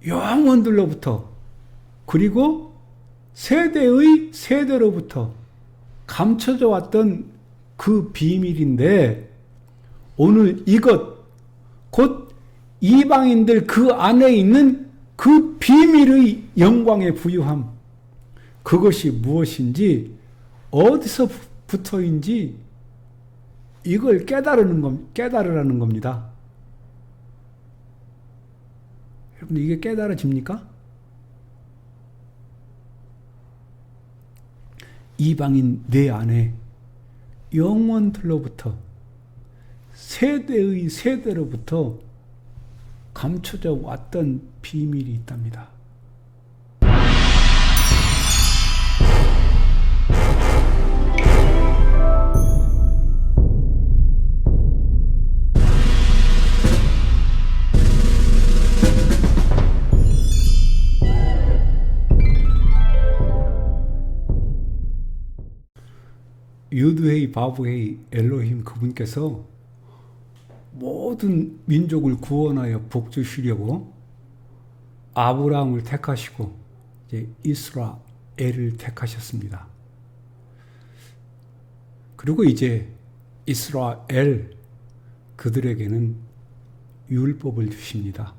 영혼들로부터 그리고 세대의 세대로부터 감춰져 왔던 그 비밀인데 오늘 이것 곧 이방인들 그 안에 있는 그 비밀의 영광의 부유함 그것이 무엇인지 어디서부터인지 이걸 깨달으라는 겁니다. 여러분 이게 깨달아집니까? 이방인 내 안에 영원들로부터 세대의 세대로부터 감춰져 왔던 비밀이 있답니다. 유드헤이 바브헤이 엘로힘 그분께서 모든 민족을 구원하여 복주시려고 아브라함을 택하시고 이제 이스라엘을 택하셨습니다. 그리고 이제 이스라엘 그들에게는 율법을 주십니다.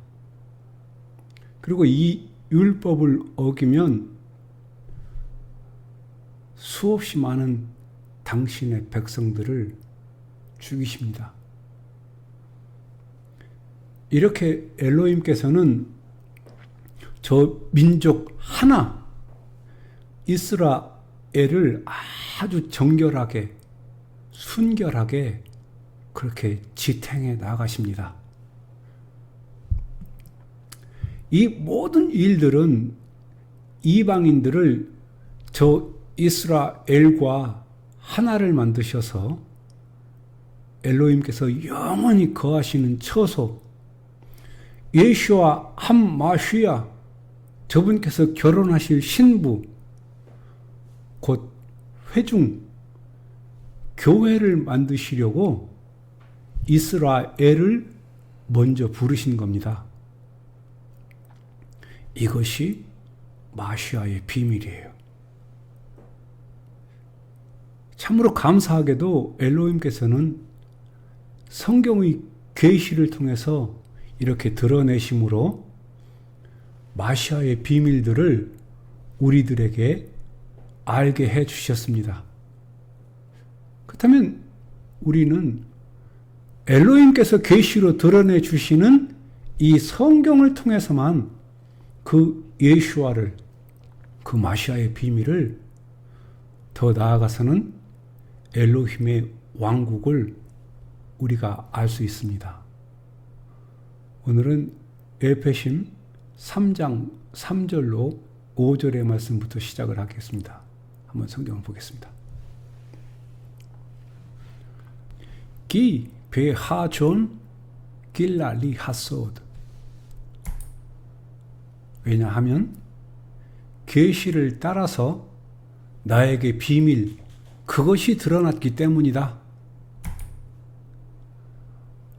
그리고 이 율법을 어기면 수없이 많은 당신의 백성들을 죽이십니다. 이렇게 엘로힘께서는 저 민족 하나 이스라엘을 아주 정결하게 순결하게 그렇게 지탱해 나가십니다. 이 모든 일들은 이방인들을 저 이스라엘과 하나를 만드셔서 엘로힘께서 영원히 거하시는 처소 예수와 함마시아 저분께서 결혼하실 신부 곧 회중 교회를 만드시려고 이스라엘을 먼저 부르신 겁니다. 이것이 마시아의 비밀이에요. 참으로 감사하게도 엘로힘께서는 성경의 계시를 통해서 이렇게 드러내심으로 마시아의 비밀들을 우리들에게 알게 해 주셨습니다. 그렇다면 우리는 엘로힘께서 계시로 드러내 주시는 이 성경을 통해서만 그 예수와를 그 마시아의 비밀을 더 나아가서는 엘로힘의 왕국을 우리가 알 수 있습니다. 오늘은 에베심 3장 3절로 5절의 말씀부터 시작을 하겠습니다. 한번 성경을 보겠습니다. 기 베하존 길라리 하소드 왜냐하면 계시를 따라서 나에게 비밀 그것이 드러났기 때문이다.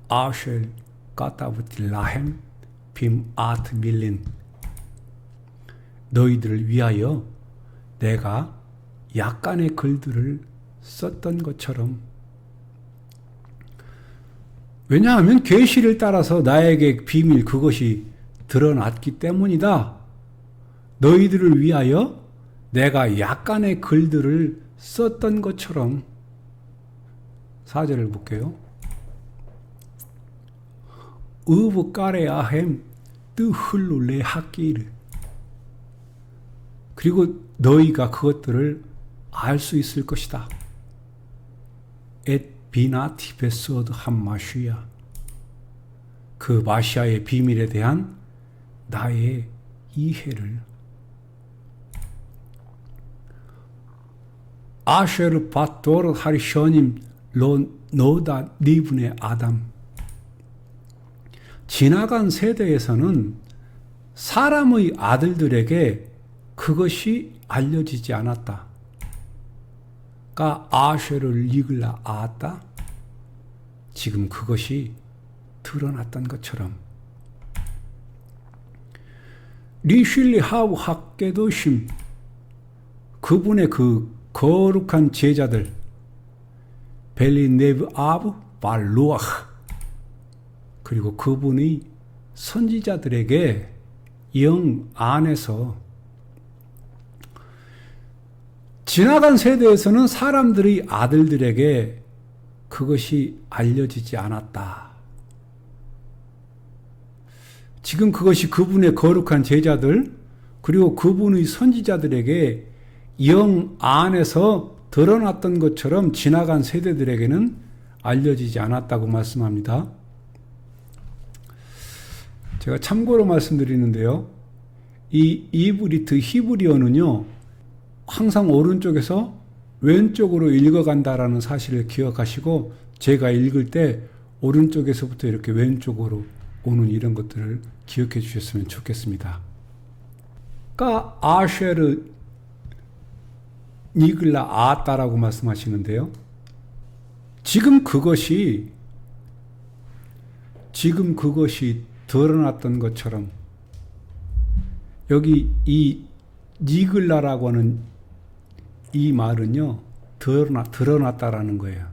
아쉘 까타브티 라헴 빔 아트 밀린 너희들을 위하여 내가 약간의 글들을 썼던 것처럼 왜냐하면 계시를 따라서 나에게 비밀 그것이 드러났기 때문이다. 너희들을 위하여 내가 약간의 글들을 썼던 것처럼 4절을 볼게요. 으브 까레아햄 뜨흘룰레 하끼르 그리고 너희가 그것들을 알 수 있을 것이다. 엣 비나티 베소드 함마슈야 그 마시아의 비밀에 대한 나의 이해를 아쉐르 바토르 하리쇼님 로 노다 니분의 아담 지나간 세대에서는 사람의 아들들에게 그것이 알려지지 않았다. 까 아쉐를 리글라 아따 지금 그것이 드러났던 것처럼 리슐리 하우 학계도심, 그분의 그 거룩한 제자들, 벨리네브 아브 발루아흐, 그리고 그분의 선지자들에게 영 안에서 지나간 세대에서는 사람들의 아들들에게 그것이 알려지지 않았다. 지금 그것이 그분의 거룩한 제자들 그리고 그분의 선지자들에게 영 안에서 드러났던 것처럼 지나간 세대들에게는 알려지지 않았다고 말씀합니다. 제가 참고로 말씀드리는데요. 이 이브리트 히브리어는요, 항상 오른쪽에서 왼쪽으로 읽어간다라는 사실을 기억하시고, 제가 읽을 때 오른쪽에서부터 이렇게 왼쪽으로 오는 이런 것들을 기억해 주셨으면 좋겠습니다. 까 아쉐르 니글라 아따라고 말씀하시는데요. 지금 그것이 드러났던 것처럼, 여기 이 니글라라고 하는 이 말은요, 드러났다라는 거예요.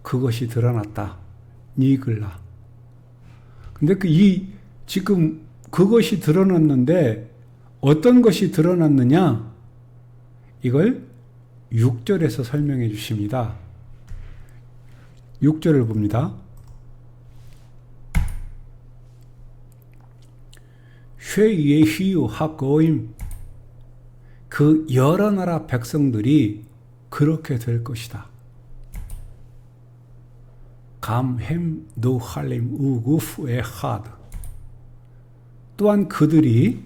그것이 드러났다. 니글라. 근데 지금 그것이 드러났는데 어떤 것이 드러났느냐? 이걸 6절에서 설명해 주십니다. 6절을 봅니다. 쉐예히유 하고임, 그 여러 나라 백성들이 그렇게 될 것이다. 감햄 노할림 우구프 에하드, 또한 그들이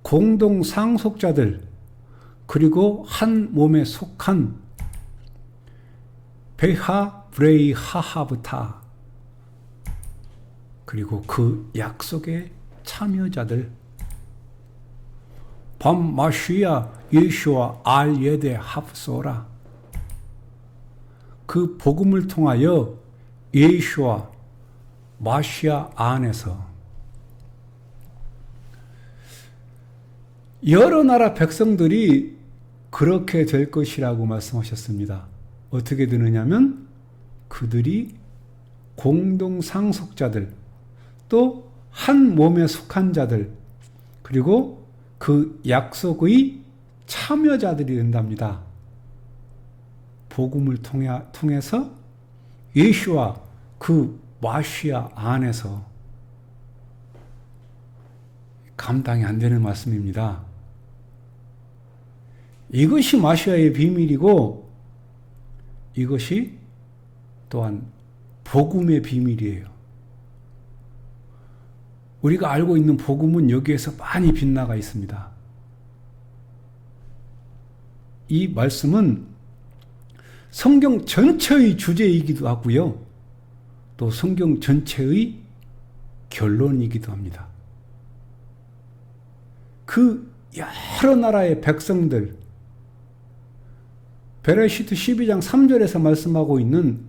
공동 상속자들 그리고 한 몸에 속한 베하 브레이 하하브타, 그리고 그 약속의 참여자들, 밤 마시아 예수와 알 예데 합소라, 그 복음을 통하여 예수와 마시아 안에서 여러 나라 백성들이 그렇게 될 것이라고 말씀하셨습니다. 어떻게 되느냐면 그들이 공동 상속자들, 또 한 몸에 속한 자들, 그리고 그 약속의 참여자들이 된답니다. 복음을 통해서 예수와 그 마시아 안에서. 감당이 안 되는 말씀입니다. 이것이 마시아의 비밀이고, 이것이 또한 복음의 비밀이에요. 우리가 알고 있는 복음은 여기에서 많이 빗나가 있습니다. 이 말씀은 성경 전체의 주제이기도 하고요, 또 성경 전체의 결론이기도 합니다. 그 여러 나라의 백성들, 베레시트 12장 3절에서 말씀하고 있는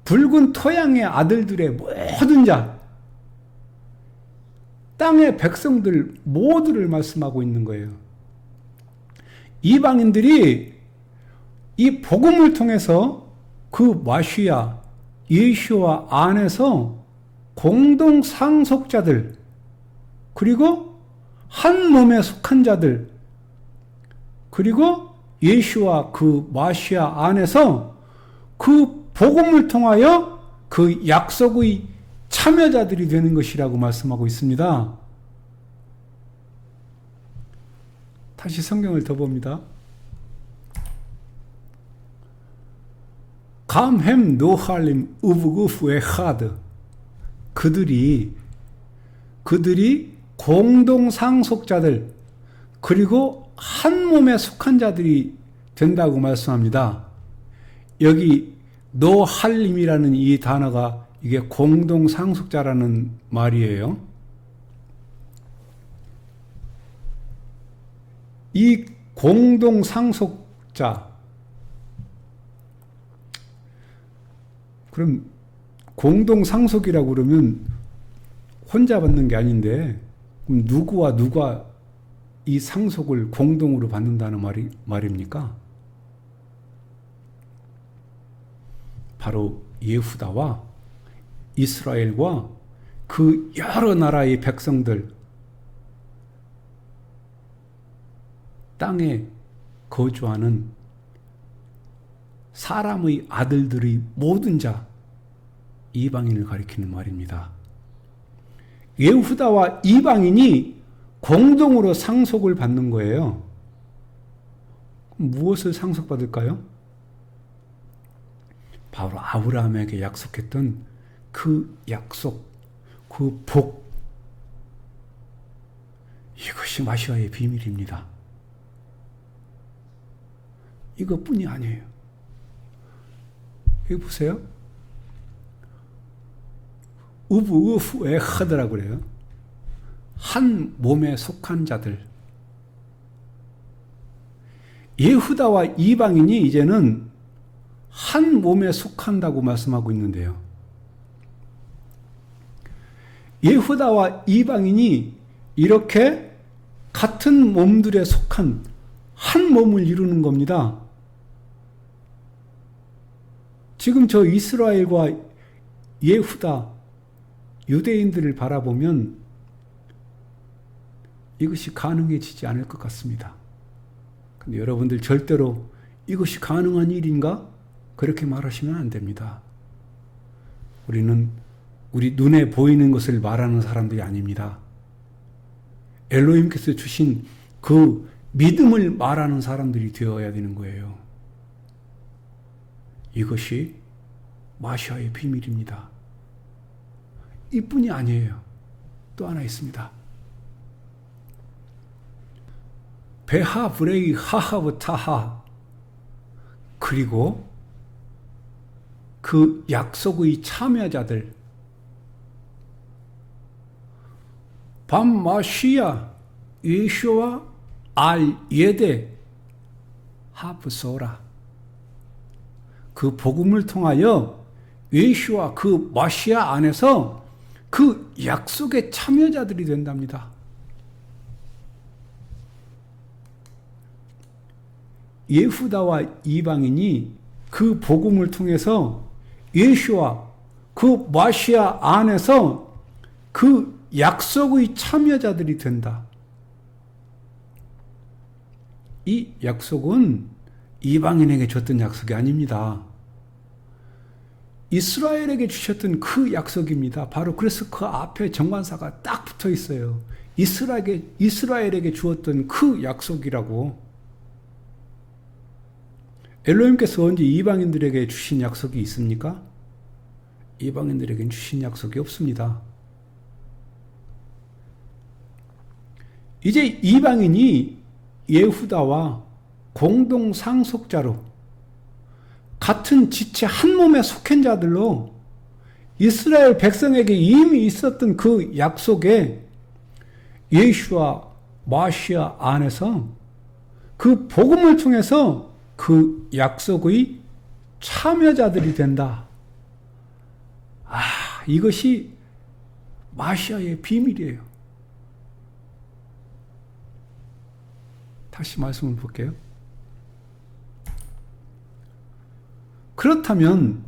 붉은 토양의 아들들의 모든 자, 땅의 백성들 모두를 말씀하고 있는 거예요. 이방인들이 이 복음을 통해서 그 마시아 예수와 안에서 공동 상속자들, 그리고 한 몸에 속한 자들, 그리고 예수와 그 마시아 안에서 그 복음을 통하여 그 약속의 참여자들이 되는 것이라고 말씀하고 있습니다. 다시 성경을 더 봅니다. 감햄 노할림 우브구프 에하드, 그들이 공동 상속자들 그리고 한 몸에 속한 자들이 된다고 말씀합니다. 여기 노할림이라는 이 단어가 이게 공동 상속자라는 말이에요. 이 공동 상속자, 그럼 공동 상속이라고 그러면 혼자 받는 게 아닌데, 그럼 누구와 누가 이 상속을 공동으로 받는다는 말입니까? 바로 예후다와 이스라엘과 그 여러 나라의 백성들, 땅에 거주하는 사람의 아들들의 모든 자, 이방인을 가리키는 말입니다. 예후다와 이방인이 공동으로 상속을 받는 거예요. 무엇을 상속받을까요? 바로 아브라함에게 약속했던 그 약속, 그 복, 이것이 마시아의 비밀입니다. 이것뿐이 아니에요. 여기 보세요. 우브 에하드라고 그래요. 한 몸에 속한 자들. 예후다와 이방인이 이제는 한 몸에 속한다고 말씀하고 있는데요. 예후다와 이방인이 이렇게 같은 몸들에 속한 한 몸을 이루는 겁니다. 지금 저 이스라엘과 예후다, 유대인들을 바라보면 이것이 가능해지지 않을 것 같습니다. 근데 여러분들 절대로 이것이 가능한 일인가? 그렇게 말하시면 안 됩니다. 우리는 우리 눈에 보이는 것을 말하는 사람들이 아닙니다. 엘로힘께서 주신 그 믿음을 말하는 사람들이 되어야 되는 거예요. 이것이 마시아의 비밀입니다. 이뿐이 아니에요. 또 하나 있습니다. 베하 브레이 하하브 타하, 그리고 그 약속의 참여자들, 밤마시아 예쇼와 알 예데 하브소라, 그 복음을 통하여 예수와 그 마시아 안에서 그 약속의 참여자들이 된답니다. 예후다와 이방인이 그 복음을 통해서 예수와 그 마시아 안에서 그 약속의 참여자들이 된다. 이 약속은 이방인에게 줬던 약속이 아닙니다. 이스라엘에게 주셨던 그 약속입니다. 바로 그래서 그 앞에 정관사가 딱 붙어 있어요. 이스라엘에게 주었던 그 약속이라고. 엘로힘께서 언제 이방인들에게 주신 약속이 있습니까? 이방인들에게는 주신 약속이 없습니다. 이제 이방인이 예후다와 공동 상속자로 같은 지체 한 몸에 속한 자들로 이스라엘 백성에게 이미 있었던 그 약속에 예수와 마시아 안에서 그 복음을 통해서 그 약속의 참여자들이 된다. 이것이 마시아의 비밀이에요. 다시 말씀을 볼게요. 그렇다면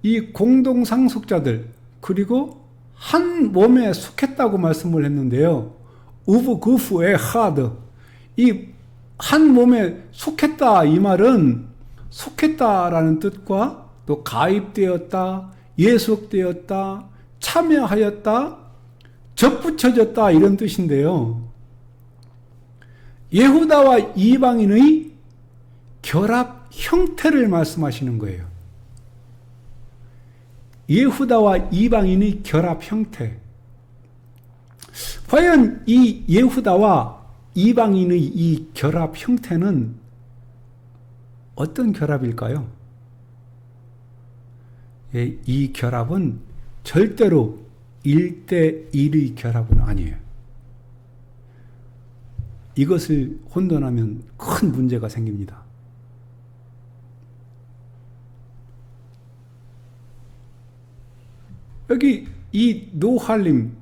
이 공동 상속자들, 그리고 한 몸에 속했다고 말씀을 했는데요. 우브 그프 에하드, 이 한 몸에 속했다, 이 말은 속했다라는 뜻과 또 가입되었다, 예속되었다, 참여하였다, 접붙여졌다, 이런 뜻인데요. 예후다와 이방인의 결합 형태를 말씀하시는 거예요. 예후다와 이방인의 결합 형태. 과연 이 예후다와 이방인의 이 결합 형태는 어떤 결합일까요? 이 결합은 절대로 1대1의 결합은 아니에요. 이것을 혼돈하면 큰 문제가 생깁니다. 여기 이 노할림,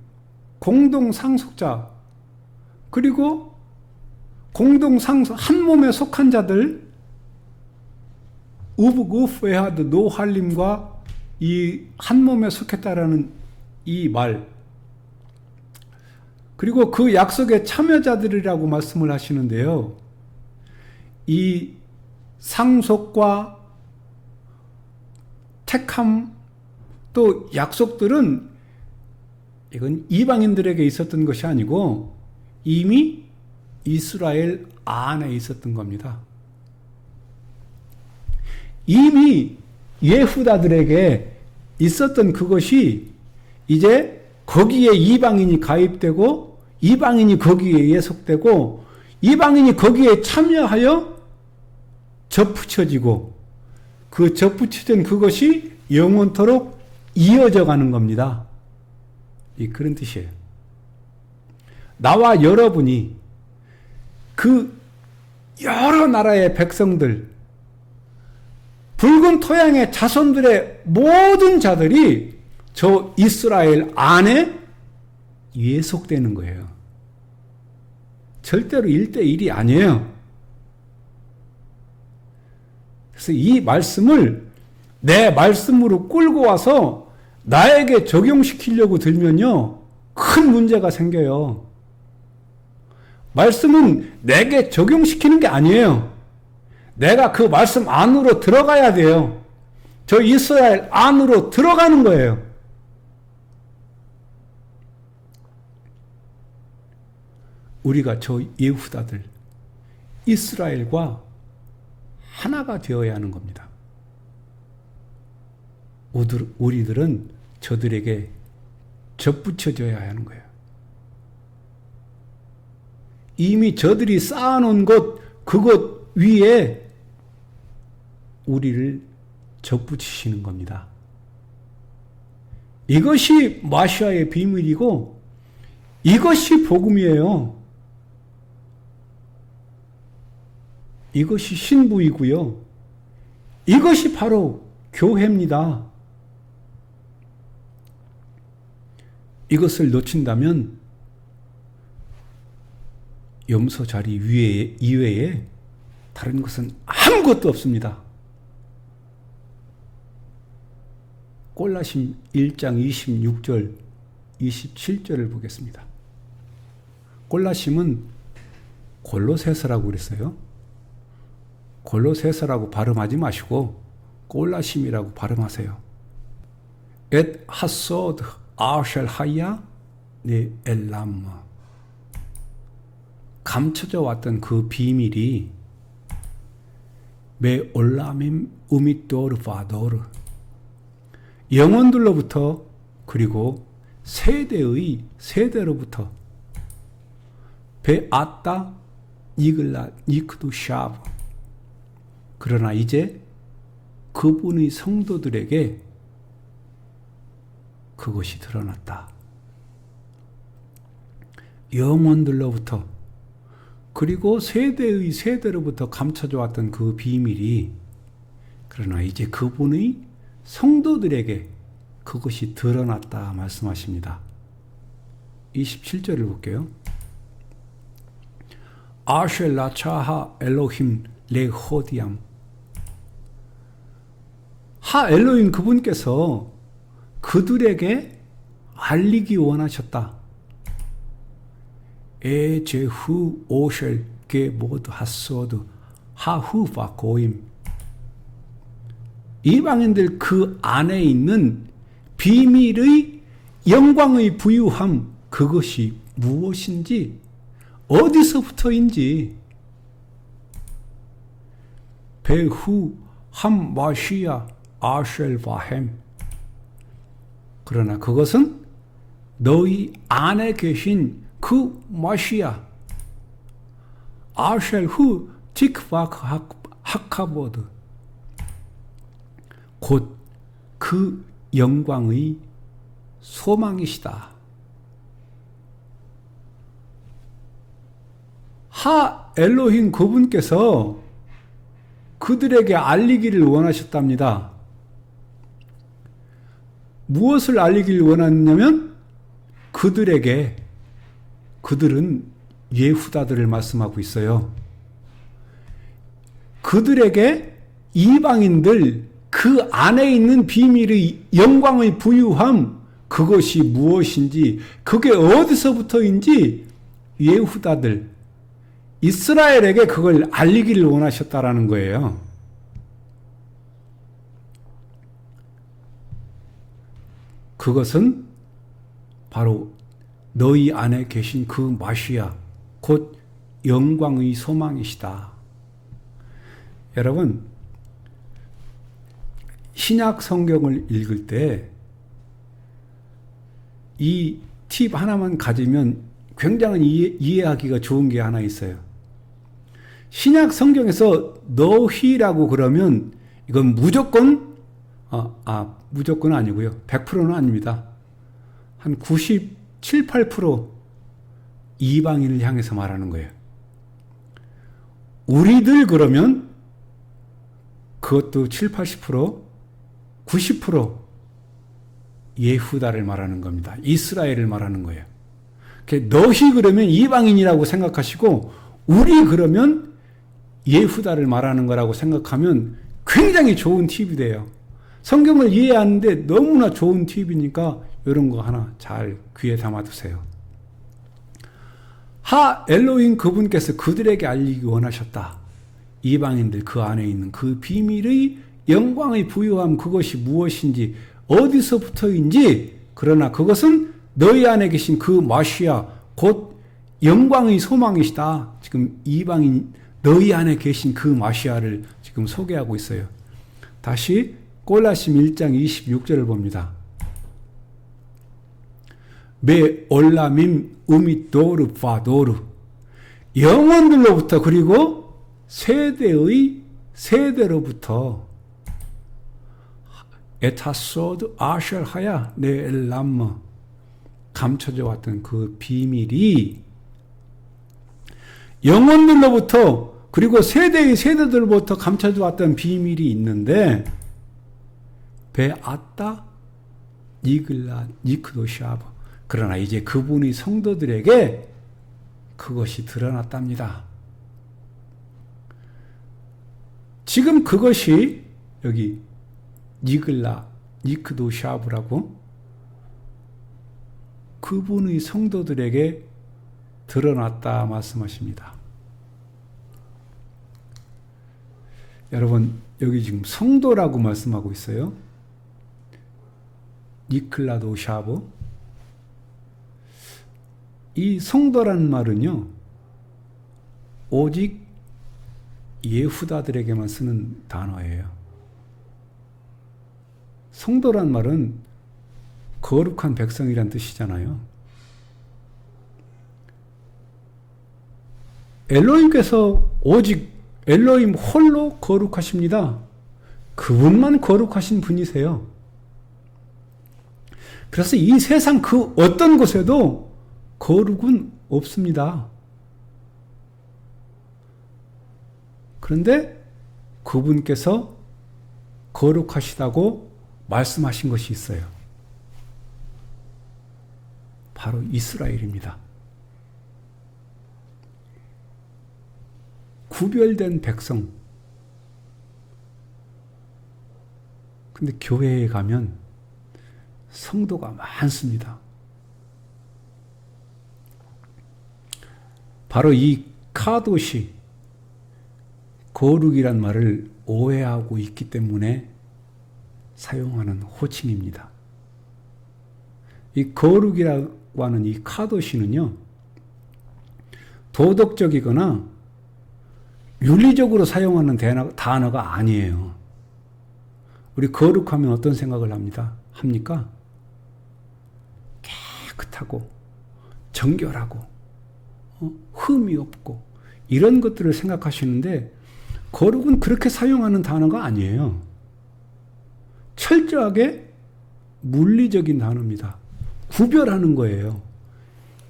공동 상속자, 그리고 한 몸에 속한 자들, 우브구프에하드 노할림과 이 한 몸에 속했다라는 이 말, 그리고 그 약속의 참여자들이라고 말씀을 하시는데요. 이 상속과 택함, 또 약속들은 이건 이방인들에게 있었던 것이 아니고 이미 이스라엘 안에 있었던 겁니다. 이미 예후다들에게 있었던 그것이 이제 거기에 이방인이 가입되고 이방인이 거기에 예속되고 이방인이 거기에 참여하여 접붙여지고 그 접붙여진 그것이 영원토록 이어져 가는 겁니다. 그런 뜻이에요. 나와 여러분이 그 여러 나라의 백성들, 붉은 토양의 자손들의 모든 자들이 저 이스라엘 안에 예속되는 거예요. 절대로 1대1이 아니에요. 그래서 이 말씀을 내 말씀으로 끌고 와서 나에게 적용시키려고 들면요, 큰 문제가 생겨요. 말씀은 내게 적용시키는 게 아니에요. 내가 그 말씀 안으로 들어가야 돼요. 저 이스라엘 안으로 들어가는 거예요. 우리가 저 예후다들, 이스라엘과 하나가 되어야 하는 겁니다. 우리들은 저들에게 접붙여져야 하는 거예요. 이미 저들이 쌓아놓은 그것 위에 우리를 접붙이시는 겁니다. 이것이 마시아의 비밀이고 이것이 복음이에요. 이것이 신부이고요. 이것이 바로 교회입니다. 이것을 놓친다면 염소 자리 이외에 다른 것은 아무것도 없습니다. 골라심 1장 26절, 27절을 보겠습니다. 골라심은 골로새서라고 그랬어요. 골로새서라고 발음하지 마시고 골라심이라고 발음하세요. 엣 하소드 아셜 하야 네 엘람마, 감춰져 왔던 그 비밀이 메 올라밈 우미도르 바도르, 영혼들로부터 그리고 세대로부터 베 아따 니글라 니크두 샤브, 그러나 이제 그분의 성도들에게 그것이 드러났다. 영혼들로부터 그리고 세대로부터 감춰져 왔던 그 비밀이, 그러나 이제 그분의 성도들에게 그것이 드러났다 말씀하십니다. 27절을 볼게요. 아쉘 라차하 엘로힘 레호디암, 하 엘로힘 그분께서 그들에게 알리기 원하셨다. 에 제후 오셜 게 모두 하소드 하후 바고임, 이방인들 그 안에 있는 비밀의 영광의 부유함, 그것이 무엇인지 어디서부터인지 배후 함 마시아 아쉘 바햄, 그러나 그것은 너희 안에 계신 그 마시아 아쉘 후 티크바크 하카보드, 곧 그 영광의 소망이시다. 하 엘로힘 그분께서 그들에게 알리기를 원하셨답니다. 무엇을 알리기를 원했냐면 그들은 예후다들을 말씀하고 있어요. 그들에게 이방인들 그 안에 있는 비밀의 영광의 부유함 그것이 무엇인지 그게 어디서부터인지 예후다들 이스라엘에게 그걸 알리기를 원하셨다라는 거예요. 그것은 바로 너희 안에 계신 그 마시아 곧 영광의 소망이시다. 여러분 신약 성경을 읽을 때 이 팁 하나만 가지면 굉장히 이해하기가 좋은 게 하나 있어요. 신약 성경에서 너희라고 그러면 이건 무조건 무조건 아니고요. 100%는 아닙니다. 한 97, 8% 이방인을 향해서 말하는 거예요. 우리들 그러면 그것도 7, 80%, 90% 예후다를 말하는 겁니다. 이스라엘을 말하는 거예요. 너희 그러면 이방인이라고 생각하시고 우리 그러면 예후다를 말하는 거라고 생각하면 굉장히 좋은 팁이 돼요. 성경을 이해하는데 너무나 좋은 팁이니까 이런 거 하나 잘 귀에 담아두세요. 하 엘로힘 그분께서 그들에게 알리기 원하셨다. 이방인들 그 안에 있는 그 비밀의 영광의 부유함 그것이 무엇인지 어디서부터인지 그러나 그것은 너희 안에 계신 그 마시아 곧 영광의 소망이시다. 지금 이방인 너희 안에 계신 그 마시아를 지금 소개하고 있어요. 다시 골라심 1장 26절을 봅니다. 메 올라밈 우미도르 파도르 영원들로부터 그리고 세대의 세대로부터 에타소드 아셜하야 네엘람머 감춰져 왔던 그 비밀이 영혼들로부터 그리고 세대의 세대들로부터 감춰져 왔던 비밀이 있는데 베아따 니글라 니크도시아버 그러나 이제 그분이 성도들에게 그것이 드러났답니다. 지금 그것이 여기 니글라 니크도시아브라고 그분의 성도들에게 드러났다 말씀하십니다. 여러분 여기 지금 성도라고 말씀하고 있어요. 니클라도샤브 이 성도라는 말은요 오직 예후다들에게만 쓰는 단어예요. 성도란 말은 거룩한 백성이란 뜻이잖아요. 엘로힘께서 오직 엘로힘 홀로 거룩하십니다. 그분만 거룩하신 분이세요. 그래서 이 세상 그 어떤 곳에도 거룩은 없습니다. 그런데 그분께서 거룩하시다고 말씀하신 것이 있어요. 바로 이스라엘입니다. 구별된 백성. 근데 교회에 가면 성도가 많습니다. 바로 이 카도시, 거룩이란 말을 오해하고 있기 때문에 사용하는 호칭입니다. 이 거룩이라고 하는 이 카도시는요, 도덕적이거나 윤리적으로 사용하는 단어가 아니에요. 우리 거룩하면 어떤 생각을 합니까? 깨끗하고 정결하고 흠이 없고 이런 것들을 생각하시는데 거룩은 그렇게 사용하는 단어가 아니에요. 철저하게 물리적인 단어입니다. 구별하는 거예요.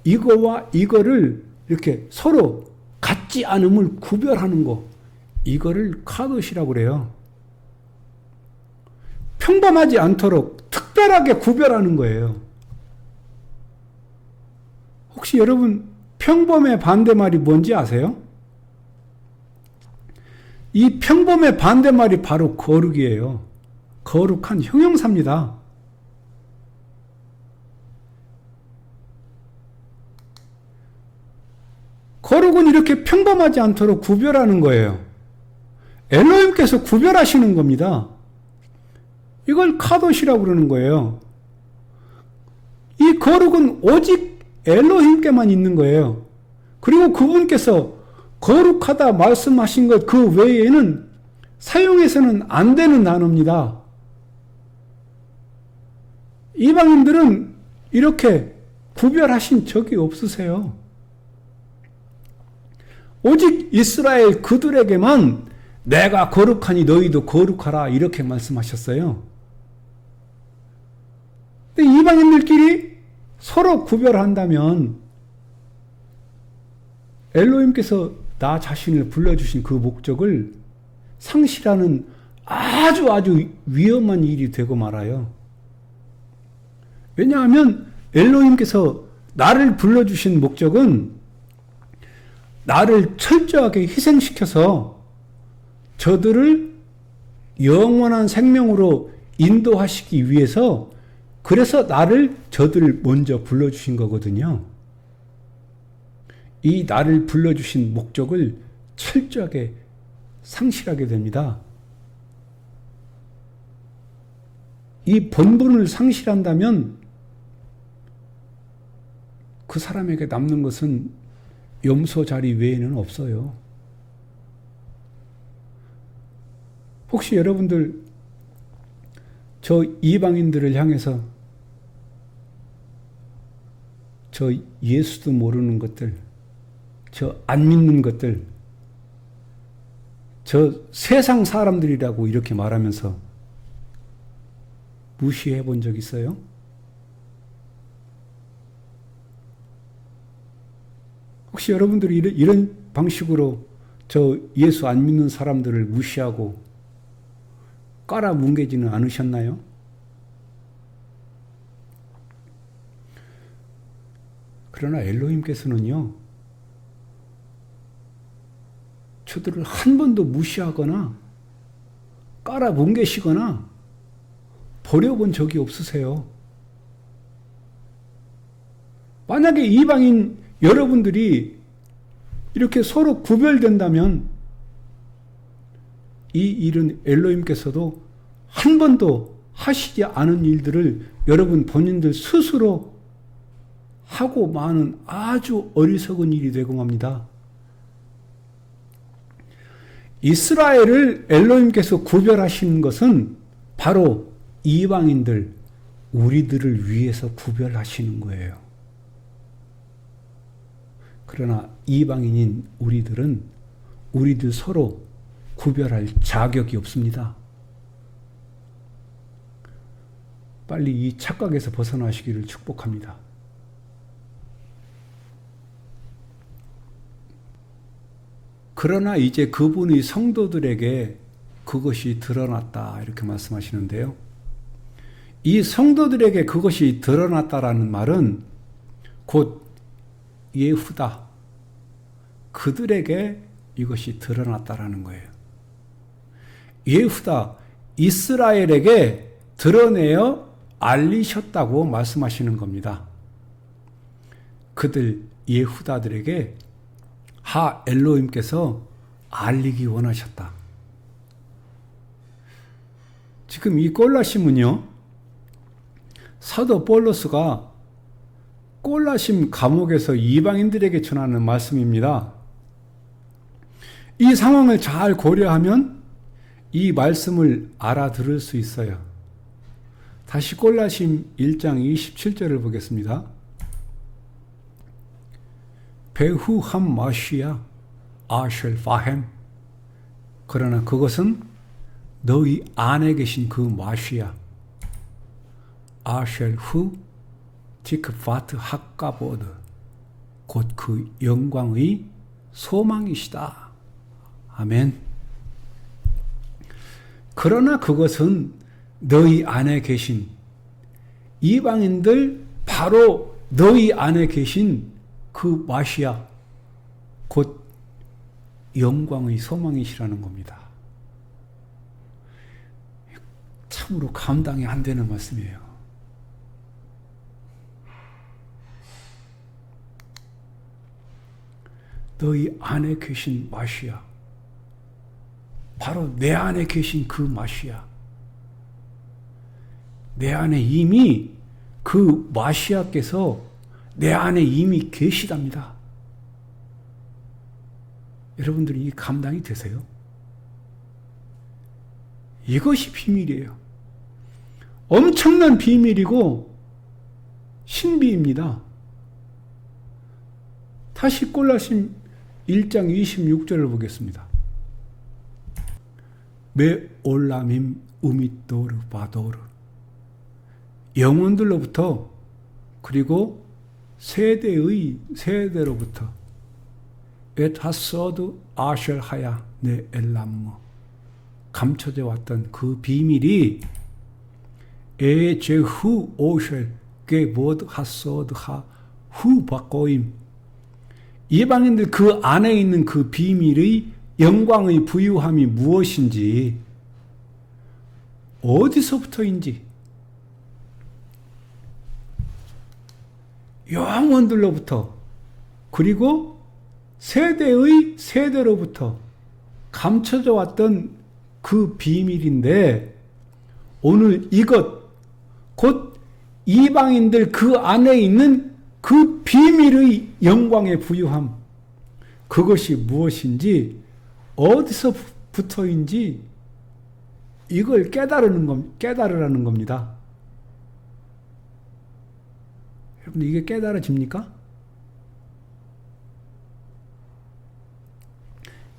이거와 이거를 이렇게 서로 같지 않음을 구별하는 거, 이거를 카도시라고 그래요. 평범하지 않도록 특별하게 구별하는 거예요. 혹시 여러분 평범의 반대말이 뭔지 아세요? 이 평범의 반대말이 바로 거룩이에요. 거룩한 형용사입니다. 거룩은 이렇게 평범하지 않도록 구별하는 거예요. 엘로힘께서 구별하시는 겁니다. 이걸 카도시라고 그러는 거예요. 이 거룩은 오직 엘로힘께만 있는 거예요. 그리고 그분께서 거룩하다 말씀하신 것 그 외에는 사용해서는 안 되는 단어입니다. 이방인들은 이렇게 구별하신 적이 없으세요. 오직 이스라엘 그들에게만 내가 거룩하니 너희도 거룩하라 이렇게 말씀하셨어요. 근데 이방인들끼리 서로 구별한다면 엘로힘께서 나 자신을 불러주신 그 목적을 상실하는 아주 위험한 일이 되고 말아요. 왜냐하면 엘로힘께서 나를 불러주신 목적은 나를 철저하게 희생시켜서 저들을 영원한 생명으로 인도하시기 위해서 그래서 저들을 먼저 불러주신 거거든요. 이 나를 불러주신 목적을 철저하게 상실하게 됩니다. 이 본분을 상실한다면 그 사람에게 남는 것은 염소 자리 외에는 없어요. 혹시 여러분들 저 이방인들을 향해서 저 예수도 모르는 것들, 저 안 믿는 것들, 저 세상 사람들이라고 이렇게 말하면서 무시해 본 적 있어요? 혹시 여러분들이 이런 방식으로 저 예수 안 믿는 사람들을 무시하고 깔아뭉개지는 않으셨나요? 그러나 엘로힘께서는요, 저들을 한 번도 무시하거나 깔아뭉개시거나 버려본 적이 없으세요. 만약에 이방인 여러분들이 이렇게 서로 구별된다면 이 일은 엘로힘께서도 한 번도 하시지 않은 일들을 여러분 본인들 스스로 하고 마는 아주 어리석은 일이 되고 맙니다. 이스라엘을 엘로힘께서 구별하신 것은 바로 이방인들, 우리들을 위해서 구별하시는 거예요. 그러나 이방인인 우리들 서로 구별할 자격이 없습니다. 빨리 이 착각에서 벗어나시기를 축복합니다. 그러나 이제 그분이 성도들에게 그것이 드러났다 이렇게 말씀하시는데요. 이 성도들에게 그것이 드러났다라는 말은 곧 예후다, 그들에게 이것이 드러났다라는 거예요. 예후다, 이스라엘에게 드러내어 알리셨다고 말씀하시는 겁니다. 그들 예후다들에게 하 엘로힘께서 알리기 원하셨다. 지금 이 꼴라심은요, 사도 볼로스가 꼴라심 감옥에서 이방인들에게 전하는 말씀입니다. 이 상황을 잘 고려하면 이 말씀을 알아들을 수 있어요. 다시 꼴라심 1장 27절을 보겠습니다. 베후함 마시아 아쉘 파햄, 그러나 그것은 너희 안에 계신 그 마시아 아쉘 후 티크파트 학가보드, 곧 그 영광의 소망이시다. 아멘. 그러나 그것은 너희 안에 계신 이방인들, 바로 너희 안에 계신 그 마시아 곧 영광의 소망이시라는 겁니다. 참으로 감당이 안 되는 말씀이에요. 너희 안에 계신 마시아, 바로 내 안에 계신 그 마시아, 내 안에 이미 그 마시아께서 내 안에 이미 계시답니다. 여러분들이 이 감당이 되세요? 이것이 비밀이에요. 엄청난 비밀이고 신비입니다. 다시 골라심 1장 26절을 보겠습니다. 메 올라밈 우미도르 바도르, 영혼들로부터 그리고 세대로부터 엣 하서드 아셜 하야 네 엘람무, 감춰져 왔던 그 비밀이 에 제후 오셜 게 모드 하서드 하후 바꼬임, 이방인들 그 안에 있는 그 비밀의 영광의 부유함이 무엇인지, 어디서부터인지, 영혼들로부터 그리고 세대의 세대로부터 감춰져 왔던 그 비밀인데, 오늘 이것 곧 이방인들 그 안에 있는 그 비밀의 영광의 부유함, 그것이 무엇인지 어디서부터인지 이걸 깨달으라는 겁니다. 여러분, 이게 깨달아집니까?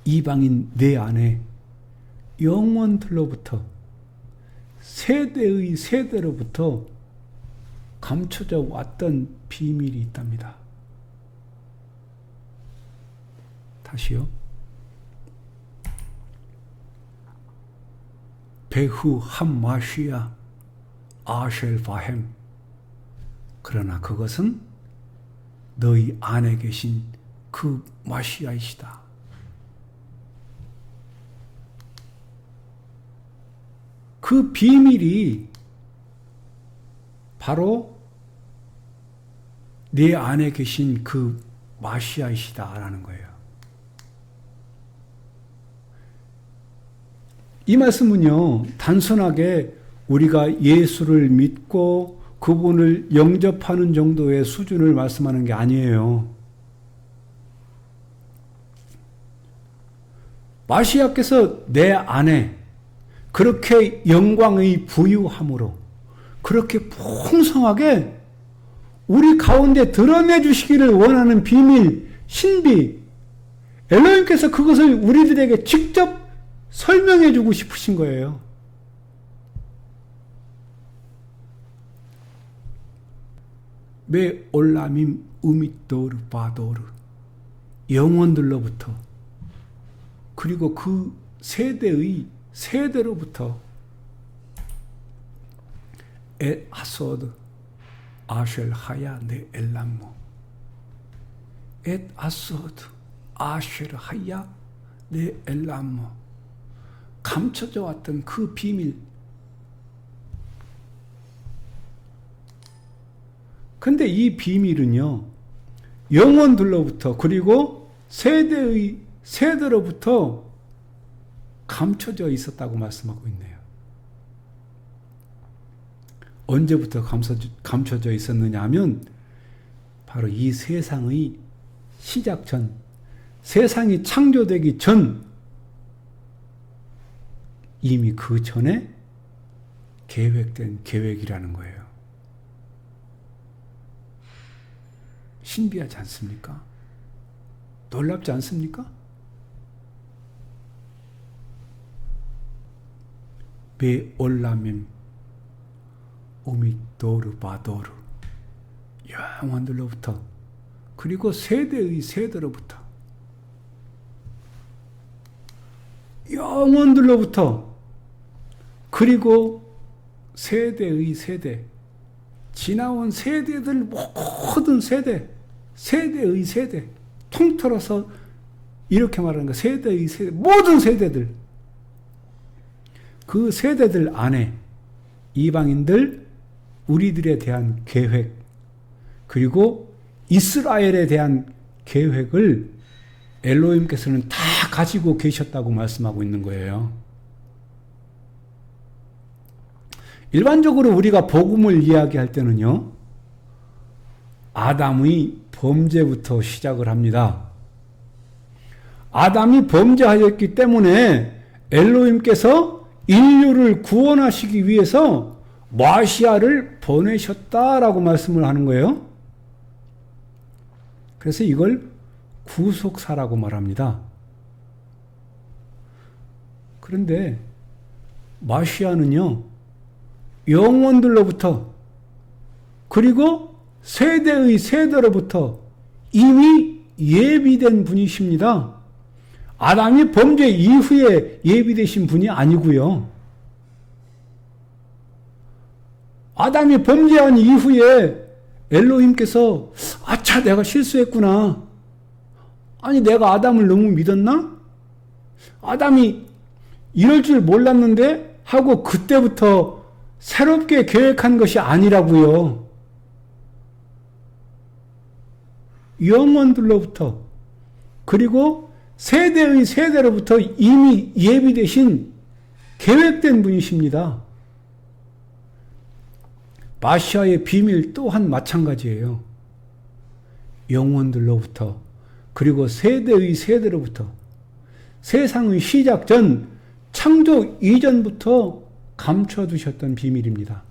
이방인 내 안에 영원들로부터 세대의 세대로부터 감춰져 왔던 비밀이 있답니다. 다시요. 베후 함마시아 아셸 바햄, 그러나 그것은 너희 안에 계신 그 마시아이시다. 그 비밀이 바로 내 안에 계신 그 마시아이시다라는 거예요. 이 말씀은요, 단순하게 우리가 예수를 믿고 그분을 영접하는 정도의 수준을 말씀하는 게 아니에요. 마시아께서 내 안에 그렇게 영광의 부유함으로 그렇게 풍성하게 우리 가운데 드러내 주시기를 원하는 비밀, 신비, 엘로힘께서 그것을 우리들에게 직접 설명해 주고 싶으신 거예요. 메 올라밈 우미도르 바도르, 영혼들로부터 그리고 그 세대의 세대로부터 엣 하소드 아쉘 하야 네 엘람모, 엣 하소드 아쉘 하야 네 엘람모, 감춰져 왔던 그 비밀. 근데 이 비밀은요, 영혼들로부터 그리고 세대의 세대로부터 감춰져 있었다고 말씀하고 있네요. 언제부터 감춰져 있었느냐 하면 바로 이 세상의 시작 전, 세상이 창조되기 전, 이미 그 전에 계획된 계획이라는 거예요. 신비하지 않습니까? 놀랍지 않습니까? 베 올라밈 오미도르 바도르, 영혼들로부터 그리고 세대의 세대로부터, 영혼들로부터 그리고 세대의 세대, 지나온 세대들 모든 세대, 세대의 세대, 통틀어서 이렇게 말하는 거, 세대의 세대, 모든 세대들, 그 세대들 안에 이방인들, 우리들에 대한 계획, 그리고 이스라엘에 대한 계획을 엘로힘께서는 다 가지고 계셨다고 말씀하고 있는 거예요. 일반적으로 우리가 복음을 이야기할 때는요, 아담의 범죄부터 시작을 합니다. 아담이 범죄하였기 때문에 엘로힘께서 인류를 구원하시기 위해서 메시아를 보내셨다라고 말씀을 하는 거예요. 그래서 이걸 구속사라고 말합니다. 그런데 메시아는요, 영혼들로부터 그리고 세대의 세대로부터 이미 예비된 분이십니다. 아담이 범죄 이후에 예비되신 분이 아니고요. 아담이 범죄한 이후에 엘로힘께서 아차 내가 실수했구나. 아니 내가 아담을 너무 믿었나? 아담이 이럴 줄 몰랐는데 하고 그때부터 새롭게 계획한 것이 아니라고요. 영혼들로부터 그리고 세대의 세대로부터 이미 예비되신 계획된 분이십니다. 메시아의 비밀 또한 마찬가지예요. 영혼들로부터 그리고 세대의 세대로부터 세상의 시작 전 창조 이전부터 감춰두셨던 비밀입니다.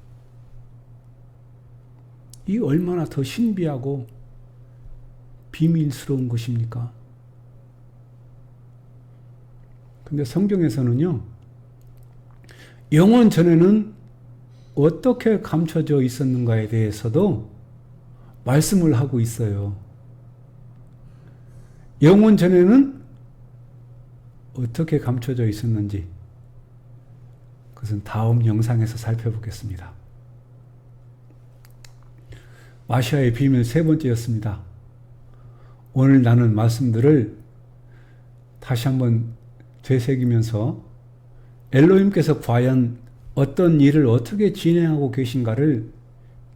이 얼마나 더 신비하고 비밀스러운 것입니까? 근데 성경에서는요, 영원 전에는 어떻게 감춰져 있었는가에 대해서도 말씀을 하고 있어요. 영원 전에는 어떻게 감춰져 있었는지 그것은 다음 영상에서 살펴보겠습니다. 메시아의 비밀 세 번째였습니다. 오늘 나눈 말씀들을 다시 한번 되새기면서 엘로힘께서 과연 어떤 일을 어떻게 진행하고 계신가를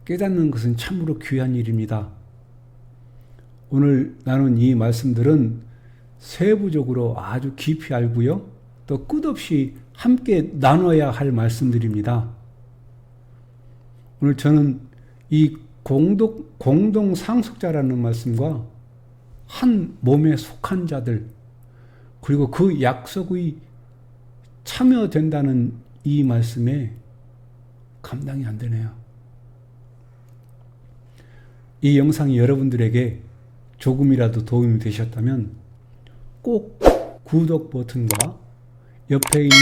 깨닫는 것은 참으로 귀한 일입니다. 오늘 나눈 이 말씀들은 세부적으로 아주 깊이 알고요, 또 끝없이 함께 나눠야 할 말씀들입니다. 오늘 저는 이 공동 상속자라는 말씀과 한 몸에 속한 자들, 그리고 그 약속의 참여된다는 이 말씀에 감당이 안 되네요. 이 영상이 여러분들에게 조금이라도 도움이 되셨다면 꼭 구독 버튼과 옆에 있는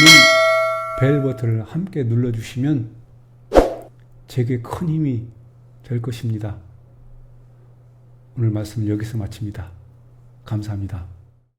벨 버튼을 함께 눌러주시면 제게 큰 힘이 될 것입니다. 오늘 말씀 여기서 마칩니다. 감사합니다.